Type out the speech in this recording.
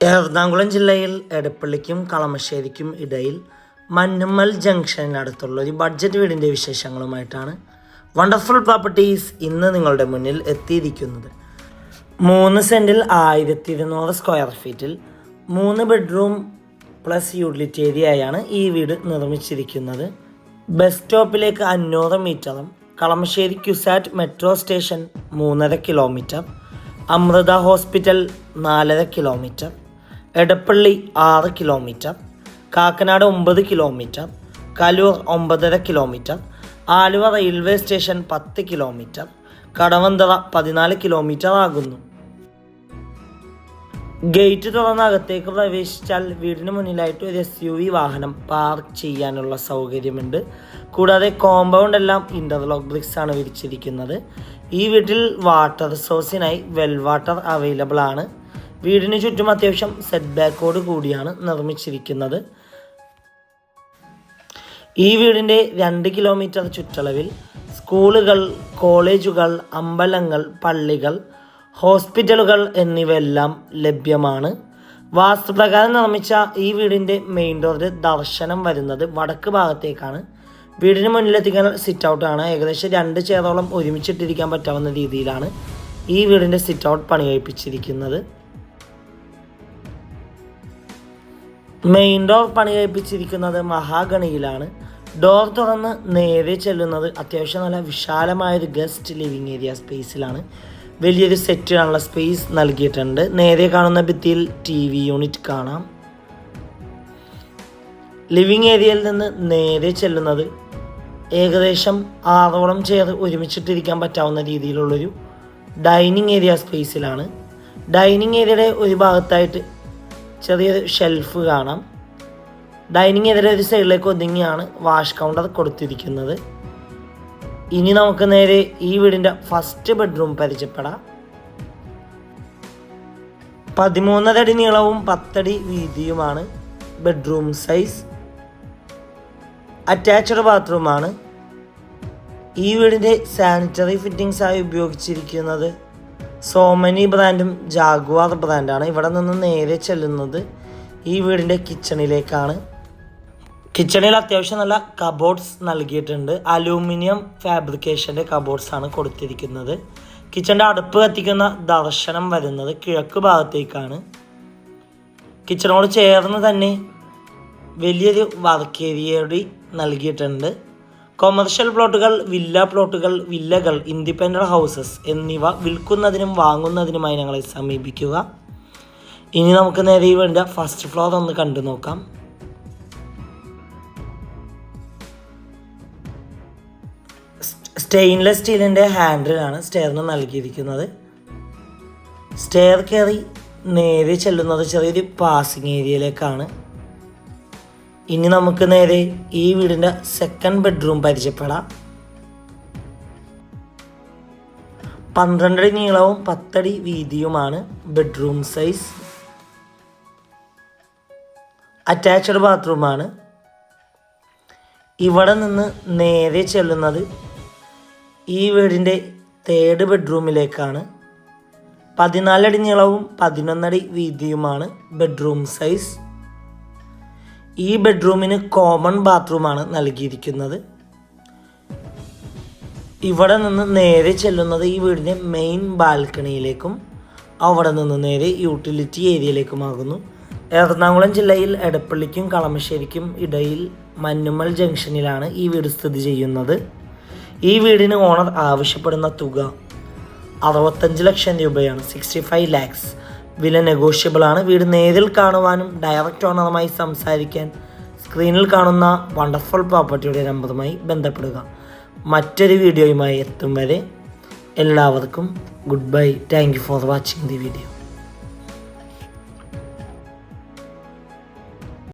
എറണാകുളം ജില്ലയിൽ എടപ്പള്ളിക്കും കളമശ്ശേരിക്കും ഇടയിൽ മഞ്ഞമ്മൽ ജംഗ്ഷനടുത്തുള്ള ഒരു ബഡ്ജറ്റ് വീടിൻ്റെ വിശേഷങ്ങളുമായിട്ടാണ് വണ്ടർഫുൾ പ്രോപ്പർട്ടീസ് ഇന്ന് നിങ്ങളുടെ മുന്നിൽ എത്തിയിരിക്കുന്നത്. 3 സെൻറ്റിൽ 1200 സ്ക്വയർ ഫീറ്റിൽ 3 ബെഡ്റൂം പ്ലസ് യൂട്ടിലിറ്റി ഏരിയയാണ് ഈ വീട് നിർമ്മിച്ചിരിക്കുന്നത്. ബസ് സ്റ്റോപ്പിലേക്ക് 500 മീറ്ററും Kalamassery CUSAT metro station 3.5 kilometre, Amrita hospital 4.5 kilometre, Edappally 6 kilometre, Kakkanad 9 kilometre, Kaloor 9.5 kilometre, Aluva railway station 10 kilometre, Kadavanthra 14 kilometre ആകുന്നു. ഗേറ്റ് തുറന്ന് അകത്തേക്ക് പ്രവേശിച്ചാൽ വീടിന് മുന്നിലായിട്ട് ഒരു SUV വാഹനം പാർക്ക് ചെയ്യാനുള്ള സൗകര്യമുണ്ട്. കൂടാതെ കോമ്പൗണ്ട് എല്ലാം ഇൻ്റർലോക്ക് ബ്രിക്സ് ആണ് വിരിച്ചിരിക്കുന്നത്. ഈ വീട്ടിൽ വാട്ടർ സോഴ്സിനായി വെൽ വാട്ടർ അവൈലബിൾ ആണ്. വീടിന് ചുറ്റും അത്യാവശ്യം സെറ്റ് ബാക്കോട് കൂടിയാണ് നിർമ്മിച്ചിരിക്കുന്നത്. ഈ വീടിൻ്റെ 2 കിലോമീറ്റർ ചുറ്റളവിൽ സ്കൂളുകൾ, കോളേജുകൾ, അമ്പലങ്ങൾ, പള്ളികൾ, ഹോസ്പിറ്റലുകൾ എന്നിവയെല്ലാം ലഭ്യമാണ്. വാസ്തുപ്രകാരം നിർമ്മിച്ച ഈ വീടിൻ്റെ മെയിൻ ഡോറിൻ്റെ ദർശനം വരുന്നത് വടക്ക് ഭാഗത്തേക്കാണ്. വീടിന് മുന്നിലെത്തിക്കാൻ സിറ്റ് ഔട്ടാണ്. ഏകദേശം 2 ചെയറോളം ഒരുമിച്ചിട്ടിരിക്കാൻ പറ്റാവുന്ന രീതിയിലാണ് ഈ വീടിൻ്റെ സിറ്റ് ഔട്ട് പണി കഴിപ്പിച്ചിരിക്കുന്നത്. മെയിൻ ഡോർ പണി കഴിപ്പിച്ചിരിക്കുന്നത് മഹാഗണിയിലാണ്. ഡോർ തുറന്ന് നേരെ ചെല്ലുന്നത് അത്യാവശ്യം നല്ല വിശാലമായൊരു ഗസ്റ്റ് ലിവിങ് ഏരിയ സ്പേസിലാണ്. വലിയൊരു സെറ്റിനുള്ള സ്പേസ് നൽകിയിട്ടുണ്ട്. നേരെ കാണുന്ന ഭിത്തിയിൽ TV യൂണിറ്റ് കാണാം. ലിവിങ് ഏരിയയിൽ നിന്ന് നേരെ ചെല്ലുന്നത് ഏകദേശം 6ഓളം ചെയർ ഒരുമിച്ചിട്ടിരിക്കാൻ പറ്റാവുന്ന രീതിയിലുള്ളൊരു ഡൈനിങ് ഏരിയ സ്പേസിലാണ്. ഡൈനിങ് ഏരിയയുടെ ഒരു ഭാഗത്തായിട്ട് ചെറിയൊരു ഷെൽഫ് കാണാം. ഡൈനിങ് ഏരിയയുടെ ഒരു സൈഡിലേക്ക് ഒതുങ്ങിയാണ് വാഷ് കൗണ്ടർ കൊടുത്തിരിക്കുന്നത്. ഇനി നമുക്ക് നേരെ ഈ വീടിൻ്റെ ഫസ്റ്റ് ബെഡ്റൂം പരിചയപ്പെടാം. 13 അടി നീളവും 10 അടി വീതിയുമാണ് ബെഡ്റൂം സൈസ്. അറ്റാച്ച്ഡ് ബാത്റൂമാണ്. ഈ വീടിൻ്റെ സാനിറ്ററി ഫിറ്റിംഗ്സായി ഉപയോഗിച്ചിരിക്കുന്നത് സോമനി ബ്രാൻഡും ജാഗ്വാർ ബ്രാൻഡാണ്. ഇവിടെ നിന്ന് നേരെ ചെല്ലുന്നത് ഈ വീടിൻ്റെ കിച്ചണിലേക്കാണ്. കിച്ചണിൽ അത്യാവശ്യം നല്ല കബോർഡ്സ് നൽകിയിട്ടുണ്ട്. അലൂമിനിയം ഫാബ്രിക്കേഷൻ്റെ കബോർഡ്സാണ് കൊടുത്തിരിക്കുന്നത്. കിച്ചണിൻ്റെ അടുപ്പ് കത്തിക്കുന്ന ദർശനം വരുന്നത് കിഴക്ക് ഭാഗത്തേക്കാണ്. കിച്ചണോട് ചേർന്ന് തന്നെ വലിയൊരു വർക്ക് ഏരിയ നൽകിയിട്ടുണ്ട്. കൊമേഴ്ഷ്യൽ പ്ലോട്ടുകൾ, വില്ല പ്ലോട്ടുകൾ, വില്ലകൾ, ഇൻഡിപെൻഡൻറ്റ് ഹൗസസ് എന്നിവ വിൽക്കുന്നതിനും വാങ്ങുന്നതിനുമായി ഞങ്ങളെ സമീപിക്കുക. ഇനി നമുക്ക് നേരെ വേണ്ട ഫസ്റ്റ് ഫ്ലോർ ഒന്ന് കണ്ടു നോക്കാം. സ്റ്റെയിൻലെസ് സ്റ്റീലിൻ്റെ ഹാൻഡിലാണ് സ്റ്റെയറിന് നൽകിയിരിക്കുന്നത്. സ്റ്റെയർ കയറി നേരെ ചെല്ലുന്നത് ചെറിയൊരു പാസിംഗ് ഏരിയയിലേക്കാണ്. ഇനി നമുക്ക് നേരെ ഈ വീടിൻ്റെ സെക്കൻഡ് ബെഡ്റൂം പരിചയപ്പെടാം. 12 അടി നീളവും 10 അടി വീതിയുമാണ് ബെഡ്റൂം സൈസ്. അറ്റാച്ച്ഡ് ബാത്റൂമാണ്. ഇവിടെ നിന്ന് നേരെ ചെല്ലുന്നത് ഈ വീടിൻ്റെ തേർഡ് ബെഡ്റൂമിലേക്കാണ്. 14 അടി നീളവും 11 അടി വീതിയുമാണ് ബെഡ്റൂം സൈസ്. ഈ ബെഡ്റൂമിന് കോമൺ ബാത്റൂമാണ് നൽകിയിരിക്കുന്നത്. ഇവിടെ നിന്ന് നേരെ ചെല്ലുന്നത് ഈ വീടിൻ്റെ മെയിൻ ബാൽക്കണിയിലേക്കും അവിടെ നിന്ന് നേരെ യൂട്ടിലിറ്റി ഏരിയയിലേക്കുമാകുന്നു. എറണാകുളം ജില്ലയിൽ എടപ്പള്ളിക്കും കളമശ്ശേരിക്കും ഇടയിൽ മഞ്ഞമ്മൽ ജംഗ്ഷനിലാണ് ഈ വീട് സ്ഥിതി ചെയ്യുന്നത്. ഈ വീടിന് ഓണർ ആവശ്യപ്പെടുന്ന തുക 65 ലക്ഷം രൂപയാണ്. 65 lakhs. വില നെഗോഷ്യബിളാണ്. വീട് നേരിൽ കാണുവാനും ഡയറക്റ്റ് ഓണറുമായി സംസാരിക്കാൻ സ്ക്രീനിൽ കാണുന്ന വണ്ടർഫുൾ പ്രോപ്പർട്ടിയുടെ നമ്പറുമായി ബന്ധപ്പെടുക. മറ്റൊരു വീഡിയോയുമായി എത്തും വരെ എല്ലാവർക്കും good bye. Thank you for watching the video.